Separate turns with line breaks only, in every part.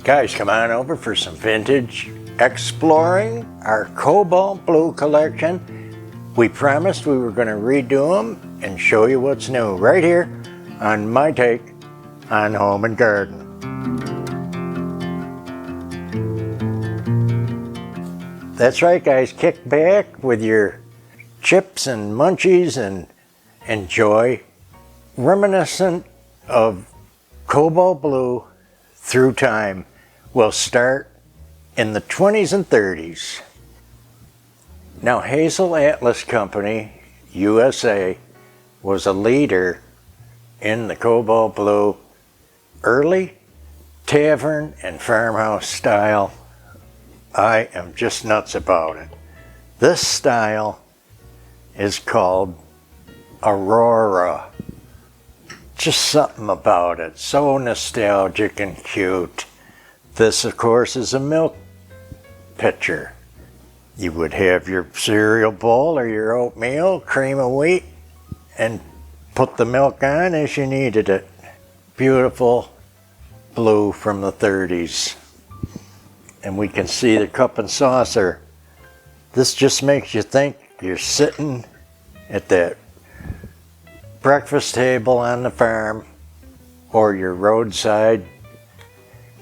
Guys, come on over for some vintage exploring our cobalt blue collection. We promised we were going to redo them and show you what's new right here on my take on Home and Garden. That's right, guys, kick back with your chips and munchies and enjoy. Reminiscent of cobalt blue through time. Will start in the 20s and 30s. Now, Hazel Atlas Company, USA, was a leader in the cobalt blue early tavern and farmhouse style. I am just nuts about it. This style is called Aurora. Just something about it, so nostalgic and cute. This, of course, is a milk pitcher. You would have your cereal bowl or your oatmeal, cream of wheat, and put the milk on as you needed it. Beautiful blue from the 30s. And we can see the cup and saucer. This just makes you think you're sitting at that breakfast table on the farm or your roadside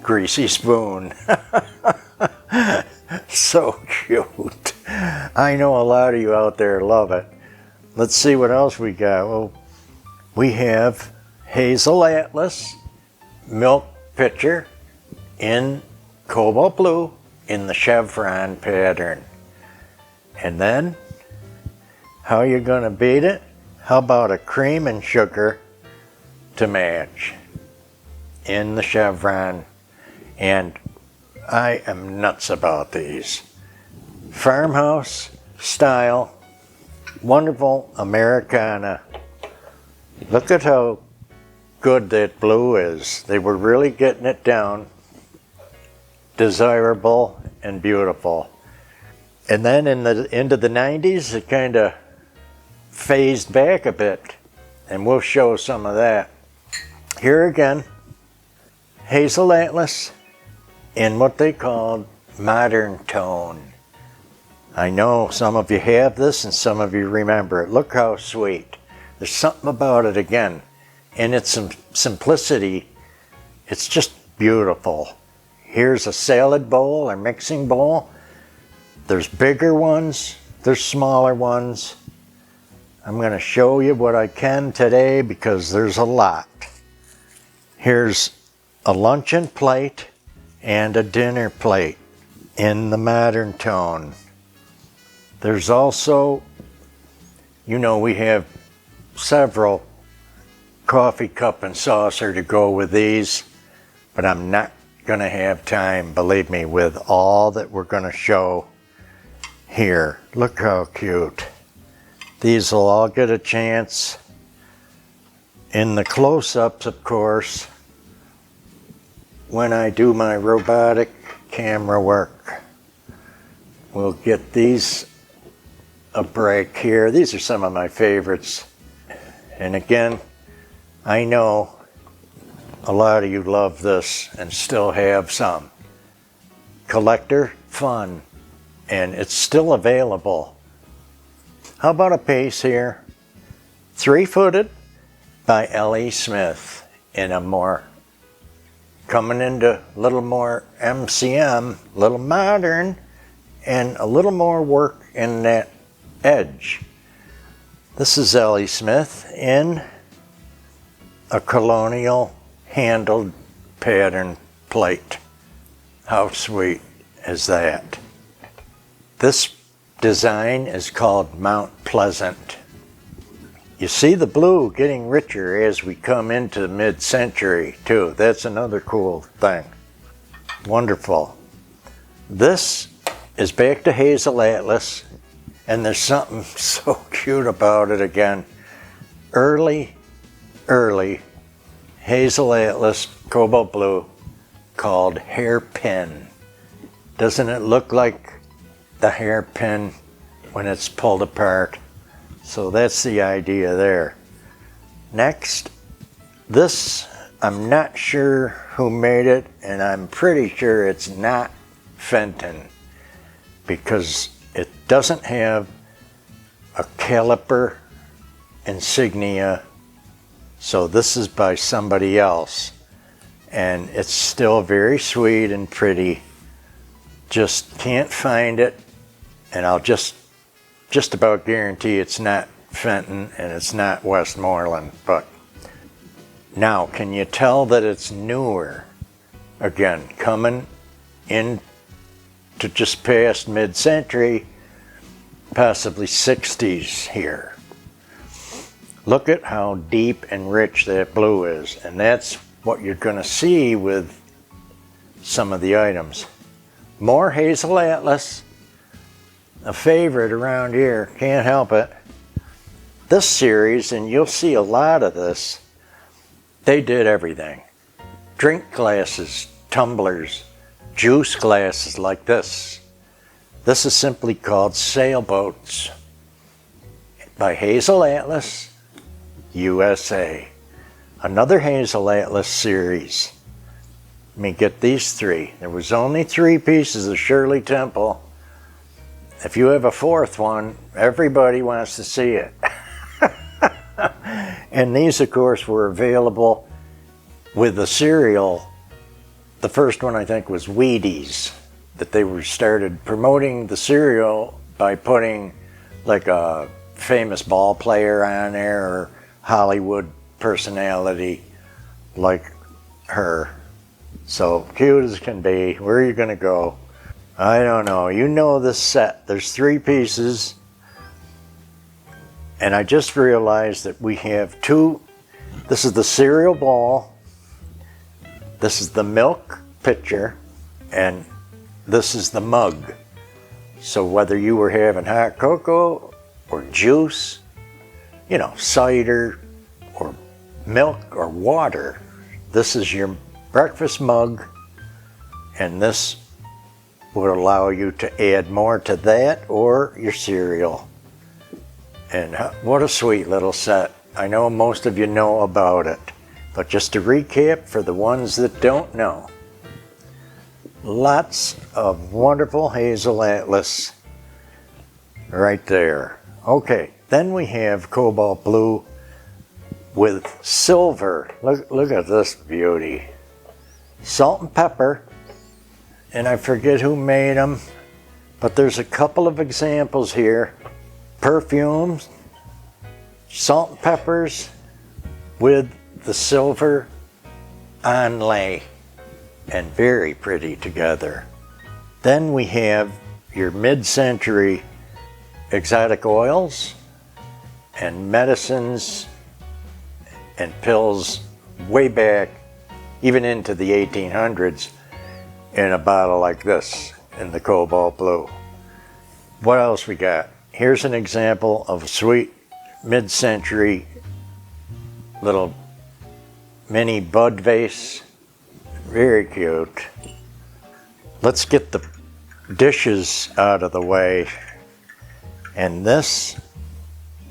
greasy spoon. So cute. I know a lot of you out there love it. Let's see what else we got. Well, we have Hazel Atlas milk pitcher in cobalt blue in the chevron pattern. And then, how you gonna beat it? How about a cream and sugar to match in the chevron? And I am nuts about these. Farmhouse style, wonderful Americana. Look at how good that blue is. They were really getting it down. Desirable and beautiful. And then into the 90s, it kind of phased back a bit. And we'll show some of that. Here again, Hazel Atlas in what they called modern tone. I know some of you have this and some of you remember it. Look how sweet. There's something about it again. And its simplicity, it's just beautiful. Here's a salad bowl or mixing bowl. There's bigger ones, there's smaller ones. I'm going to show you what I can today because there's a lot. Here's a luncheon plate and a dinner plate in the modern tone. There's also, you know, we have several coffee cup and saucer to go with these, but I'm not going to have time, believe me, with all that we're going to show here. Look how cute. These will all get a chance in the close-ups, of course, when I do my robotic camera work. We'll get these a break here. These are some of my favorites. And again, I know a lot of you love this and still have some. Collector fun, and it's still available. How about a piece here? 3-footed by L.E. Smith in a more, coming into a little more MCM, a little modern, and a little more work in that edge. This is L.E. Smith in a colonial handled pattern plate. How sweet is that? This design is called Mount Pleasant. You see the blue getting richer as we come into mid-century too. That's another cool thing. Wonderful. This is back to Hazel Atlas, and there's something so cute about it again. Early Hazel Atlas cobalt blue called hairpin. Doesn't it look like the hairpin when it's pulled apart? So that's the idea there. Next, this I'm not sure who made it, and I'm pretty sure it's not Fenton, because it doesn't have a caliper insignia. So this is by somebody else, and it's still very sweet and pretty. Just can't find it, and I'll just about guarantee it's not Fenton and it's not Westmoreland. But now, can you tell that it's newer? Again, coming in to just past mid-century, possibly 60s here. Look at how deep and rich that blue is, and that's what you're going to see with some of the items. More Hazel Atlas, a favorite around here, can't help it. This series, and you'll see a lot of this, they did everything. Drink glasses, tumblers, juice glasses like this. This is simply called sailboats by Hazel Atlas, USA. Another Hazel Atlas series. Let me get these three. There was only 3 pieces of Shirley Temple. If you have a 4th one, everybody wants to see it. And these, of course, were available with the cereal. The first one, I think, was Wheaties, that they were started promoting the cereal by putting like a famous ball player on there or Hollywood personality like her. So cute as can be. Where are you going to go? I don't know. You know this set. There's 3 pieces. And I just realized that we have 2. This is the cereal ball. This is the milk pitcher. And this is the mug. So whether you were having hot cocoa or juice, you know, cider or milk or water, this is your breakfast mug, and this would allow you to add more to that or your cereal. And what a sweet little set. I know most of you know about it, but just to recap for the ones that don't know, lots of wonderful Hazel Atlas right there. Okay, then we have cobalt blue with silver. Look at this beauty. Salt and pepper, and I forget who made them, but there's a couple of examples here. Perfumes, salt and peppers with the silver onlay, and very pretty together. Then we have your mid-century exotic oils and medicines and pills way back, even into the 1800s, in a bottle like this, in the cobalt blue. What else we got? Here's an example of a sweet mid-century little mini bud vase. Very cute. Let's get the dishes out of the way. And this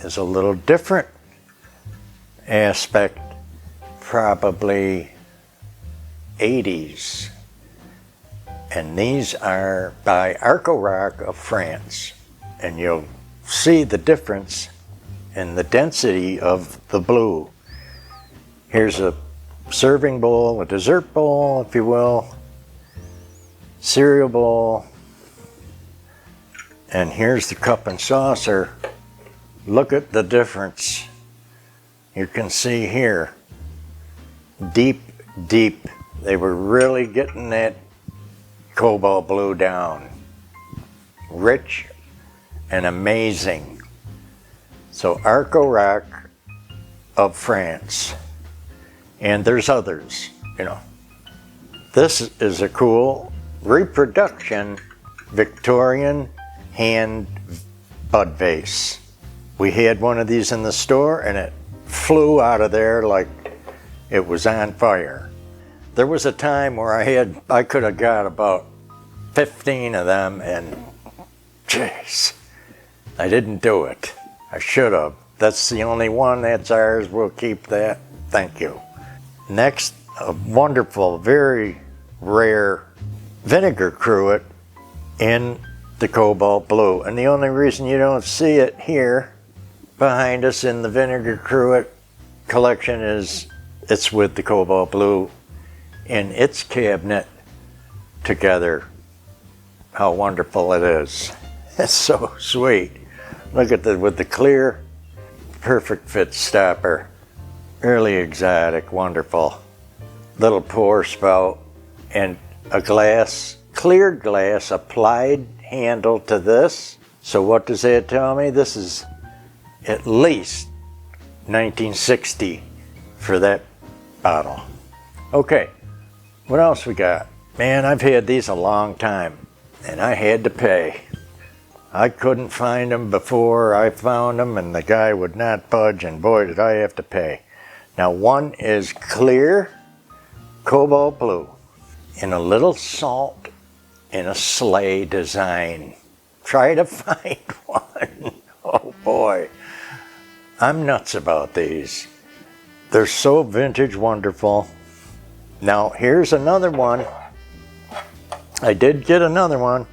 is a little different aspect, probably 80s. And these are by Arco-Rock of France. And you'll see the difference in the density of the blue. Here's a serving bowl, a dessert bowl, if you will, cereal bowl, and here's the cup and saucer. Look at the difference. You can see here, deep, deep. They were really getting that cobalt blue down. Rich and amazing. So Arco-Rock of France. And there's others, you know. This is a cool reproduction Victorian hand bud vase. We had one of these in the store and it flew out of there like it was on fire. There was a time where I could have got about 15 of them, and jeez, I didn't do it. I should have. That's the only one. That's ours. We'll keep that. Thank you. Next, a wonderful, very rare vinegar cruet in the cobalt blue. And the only reason you don't see it here behind us in the vinegar cruet collection is it's with the cobalt blue in its cabinet together. How wonderful it is. It's so sweet. Look at with the clear, perfect fit stopper. Really exotic, wonderful. Little pour spout and a glass, clear glass applied handle to this. So what does that tell me? This is at least 1960 for that bottle. Okay, what else we got? Man, I've had these a long time and I had to pay. I couldn't find them before I found them, and the guy would not budge, and boy did I have to pay. Now one is clear cobalt blue in a little salt in a sleigh design. Try to find one. Oh boy, I'm nuts about these. They're so vintage wonderful. Now here's another one. I did get another one,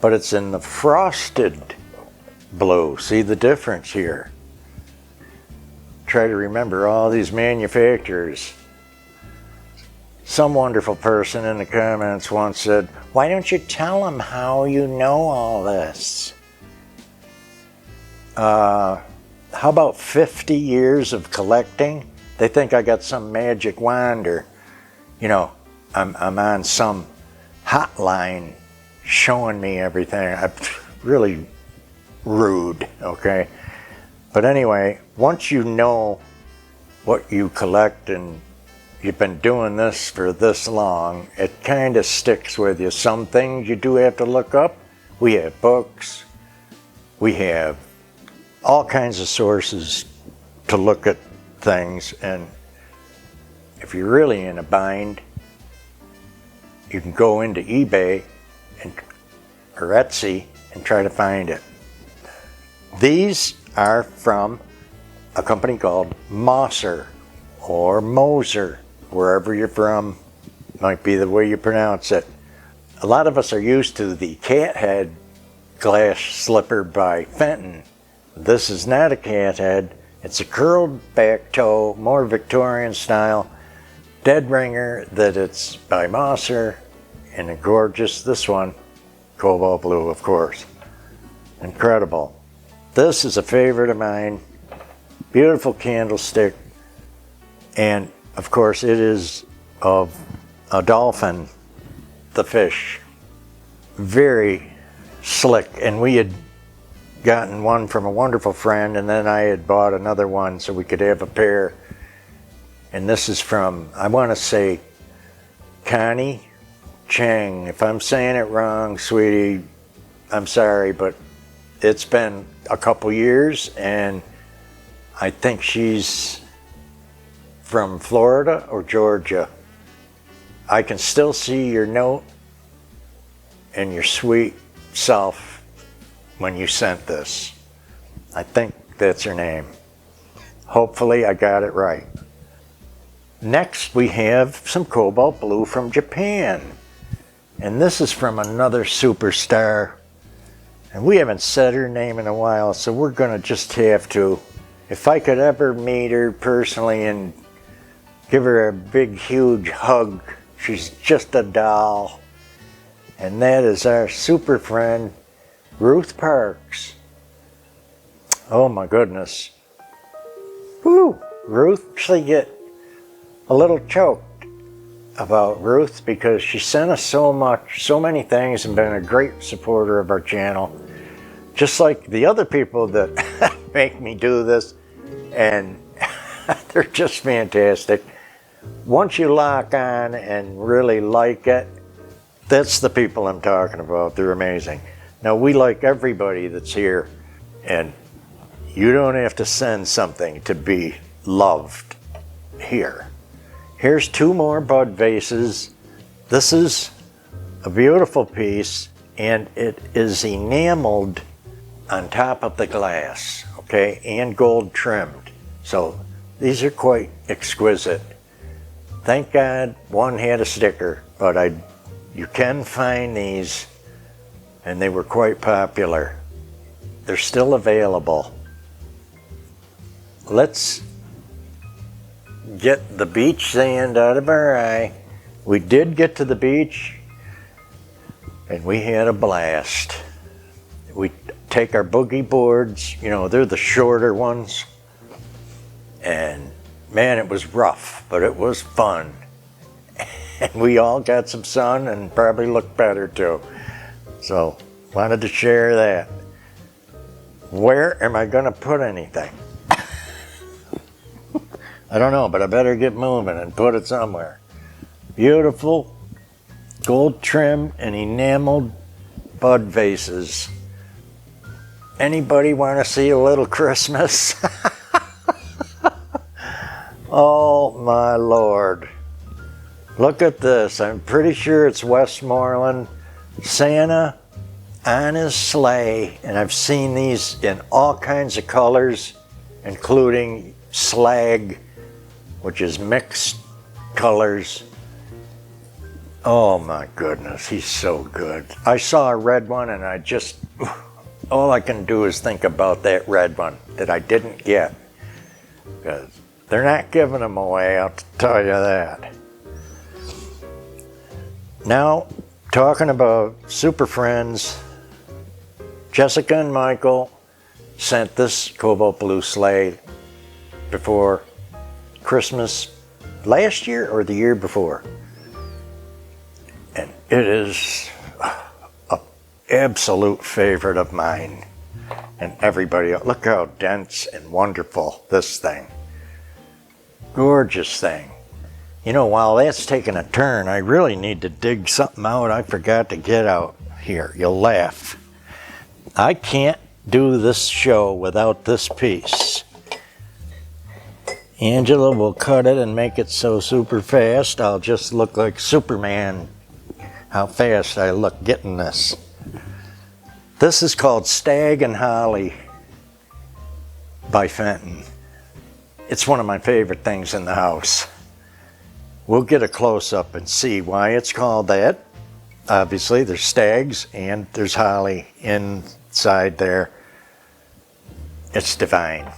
but it's in the frosted blue. See the difference here? Try to remember all these manufacturers. Some wonderful person in the comments once said, why don't you tell them how you know all this? How about 50 years of collecting? They think I got some magic wand, or, you know, I'm on some hotline showing me everything. I'm really rude, okay? But anyway, once you know what you collect and you've been doing this for this long, it kind of sticks with you. Some things you do have to look up. We have books. We have all kinds of sources to look at things, and if you're really in a bind, you can go into eBay or Etsy and try to find it. These are from a company called Moser or Moser, wherever you're from, might be the way you pronounce it. A lot of us are used to the cat head glass slipper by Fenton. This is not a cat head. It's a curled back toe, more Victorian style, dead ringer that it's by Moser, and a gorgeous, this one, cobalt blue, of course. Incredible. This is a favorite of mine. Beautiful candlestick. And of course it is of a dolphin, the fish. Very slick. And we had gotten one from a wonderful friend, and then I had bought another one so we could have a pair. And this is from, I want to say, Connie Chang. If I'm saying it wrong, sweetie, I'm sorry, but it's been a couple years, and I think she's from Florida or Georgia. I can still see your note and your sweet self when you sent this. I think that's her name. Hopefully I got it right. Next we have some cobalt blue from Japan. And this is from another superstar. And we haven't said her name in a while, so we're gonna just have to. If I could ever meet her personally and give her a big, huge hug, she's just a doll. And that is our super friend, Ruth Parks. Oh my goodness. Woo! Ruth, actually get a little choked about Ruth because she sent us so much, so many things, and been a great supporter of our channel. Just like the other people that make me do this, and they're just fantastic. Once you lock on and really like it, that's the people I'm talking about. They're amazing. Now, we like everybody that's here, and you don't have to send something to be loved here. Here's two more bud vases. This is a beautiful piece, and it is enameled on top of the glass, okay, and gold trimmed. So these are quite exquisite. Thank God one had a sticker, but you can find these, and they were quite popular. They're still available. Let's get the beach sand out of our eye. We did get to the beach, and we had a blast. We take our boogie boards, you know, they're the shorter ones, and man, it was rough, but it was fun. And we all got some sun and probably looked better too. So, wanted to share that. Where am I gonna put anything? I don't know, but I better get moving and put it somewhere. Beautiful gold trim and enameled bud vases. Anybody want to see a little Christmas? Oh my Lord. Look at this. I'm pretty sure it's Westmoreland. Santa on his sleigh, and I've seen these in all kinds of colors, including slag, which is mixed colors. Oh my goodness, he's so good. I saw a red one and all I can do is think about that red one that I didn't get. Because they're not giving them away, I'll tell you that. Now, talking about Super Friends, Jessica and Michael sent this cobalt blue sleigh before Christmas last year or the year before. And it is an absolute favorite of mine and everybody else. Look how dense and wonderful this thing. Gorgeous thing. You know, while that's taking a turn, I really need to dig something out I forgot to get out here. You'll laugh. I can't do this show without this piece. Angela will cut it and make it so super fast, I'll just look like Superman. How fast I look getting this. This is called Stag and Holly by Fenton. It's one of my favorite things in the house. We'll get a close-up and see why it's called that. Obviously, there's stags and there's holly inside there. It's divine.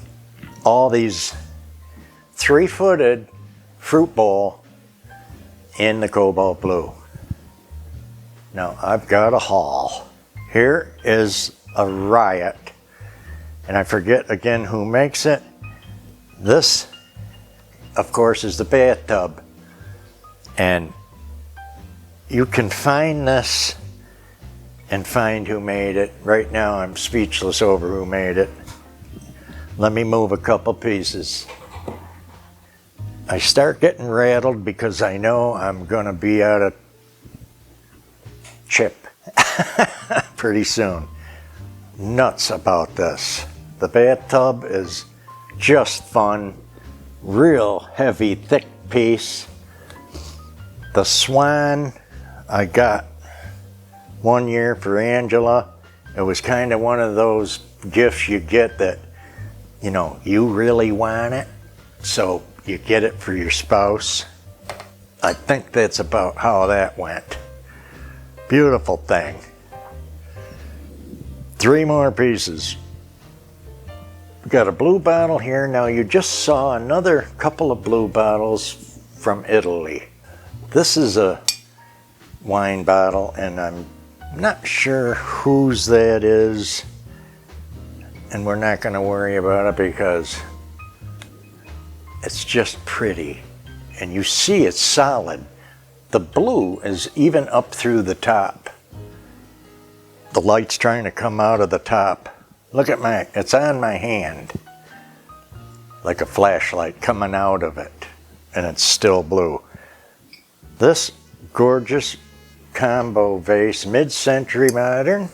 All these 3-footed fruit bowl in the cobalt blue. Now, I've got a haul. Here is a riot. And I forget again who makes it. This, of course, is the bathtub. And you can find this and find who made it. Right now, I'm speechless over who made it. Let me move a couple pieces. I start getting rattled because I know I'm gonna be out of chip pretty soon. Nuts about this. The bathtub is just fun. Real heavy, thick piece. The swan I got one year for Angela. It was kind of one of those gifts you get that, you know, you really want it, so you get it for your spouse. I think that's about how that went. Beautiful thing. 3 more pieces. We've got a blue bottle here. Now you just saw another couple of blue bottles from Italy. This is a wine bottle, and I'm not sure whose that is, and we're not going to worry about it because it's just pretty, and you see it's solid. The blue is even up through the top. The light's trying to come out of the top. Look at it's on my hand, like a flashlight coming out of it, and it's still blue. This gorgeous combo vase, mid-century modern.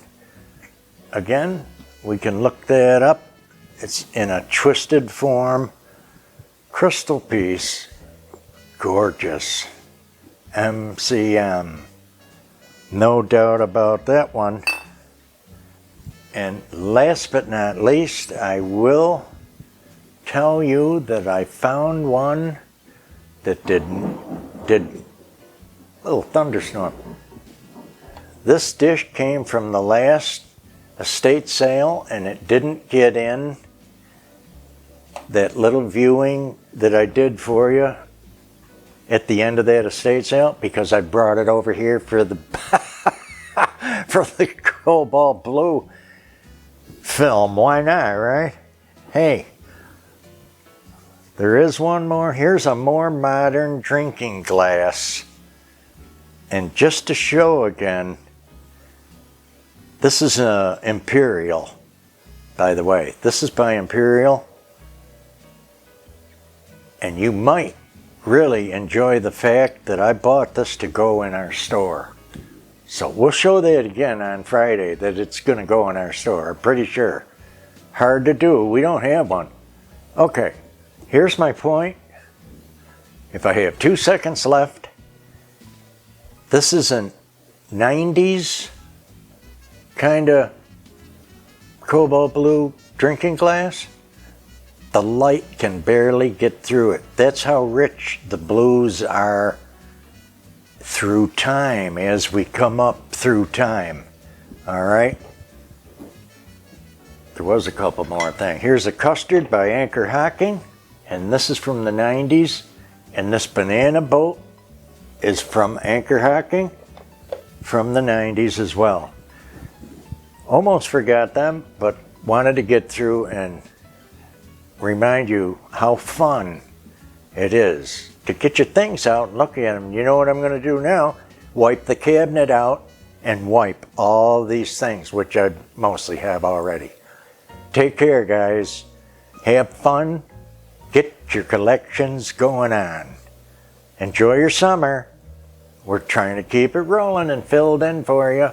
Again, we can look that up. It's in a twisted form. Crystal piece, gorgeous. MCM. No doubt about that one. And last but not least, I will tell you that I found one that did little thunderstorm. This dish came from the last estate sale, and it didn't get in that little viewing that I did for you at the end of that estate sale, because I brought it over here for the for the cobalt blue film. Why not, right? Hey, there is one more. Here's a more modern drinking glass. And just to show again, this is an Imperial, by the way. This is by Imperial. And you might really enjoy the fact that I bought this to go in our store. So we'll show that again on Friday, that it's going to go in our store. I'm pretty sure. Hard to do. We don't have one. Okay, here's my point. If I have 2 seconds left, this is a 90s kind of cobalt blue drinking glass. The light can barely get through it. That's how rich the blues are through time, as we come up through time. All right? There was a couple more things. Here's a custard by Anchor Hocking, and this is from the 90s. And this banana boat is from Anchor Hocking from the 90s as well. Almost forgot them, but wanted to get through and remind you how fun it is to get your things out and look at them. You know what I'm going to do now? Wipe the cabinet out and wipe all these things, which I mostly have already. Take care, guys. Have fun. Get your collections going on. Enjoy your summer. We're trying to keep it rolling and filled in for you.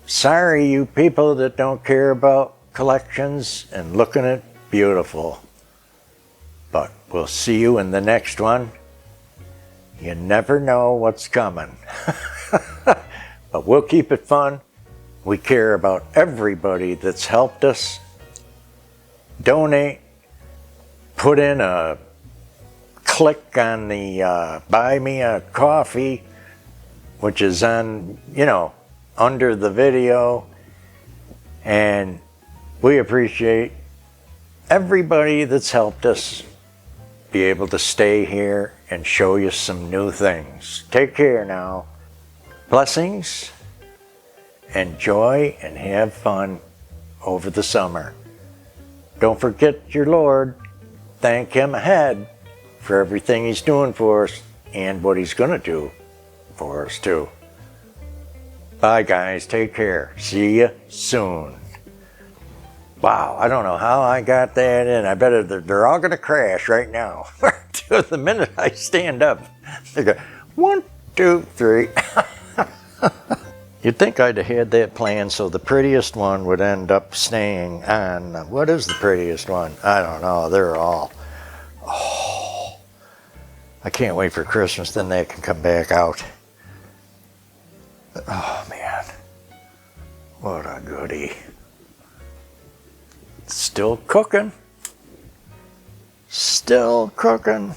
Sorry, you people that don't care about collections and looking at beautiful. But we'll see you in the next one. You never know what's coming. But we'll keep it fun. We care about everybody that's helped us. Donate. Put in a click on the Buy Me a Coffee, which is on, under the video. And we appreciate everybody that's helped us be able to stay here and show you some new things. Take care now. Blessings, enjoy, and have fun over the summer. Don't forget your Lord. Thank Him ahead for everything He's doing for us and what He's going to do for us too. Bye guys, take care. See you soon. Wow, I don't know how I got that in. I bet they're all going to crash right now. The minute I stand up, they go 1, 2, 3. You'd think I'd have had that planned so the prettiest one would end up staying on. What is the prettiest one? I don't know. They're all. Oh, I can't wait for Christmas. Then they can come back out. Oh man, what a goodie. Still cooking. Still cooking.